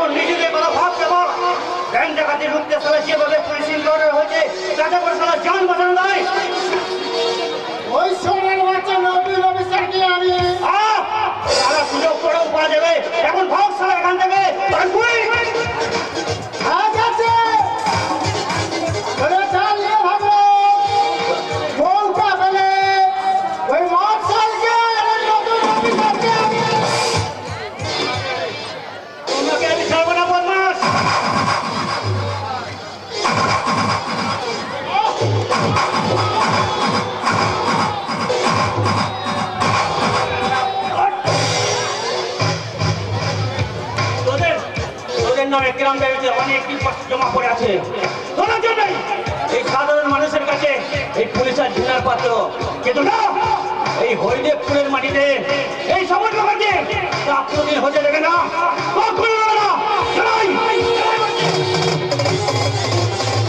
এখন নিজেদের কথা ভাবতে পার। ব্যাংক ডাকাতি রুখতে সালা যেভাবে পুলিশিং করা হয়েছে তাতে করে সালা জান বাঁচানো নয়। ওই সোনার বাচ্চা নবীন অফিসারকে আমি সারা সুযোগ করেও পাওয়া যাবে। এখন ভাগ সালা এখান থেকে। আজ আছে ওরে চালিয়ে ভাবো মৌকা পেলে ওই মার্শালকে আর ওই নতুন অফিসারকে আমি তোমাকে আমি ছাড়বো না বদমাস। তোদের নামে গ্রাম বাড়িতে অনেক বিপদ জমা পড়ে আছে। তোদের জন্যই এই সাধারণ মানুষের কাছে এই পুলিশের ঢিলার পাত্র। কিন্তু না, এই হরিদেবপুরের মাটিতে এই সমস্ত কাজে তা কোনোদিন হতে দেবে না।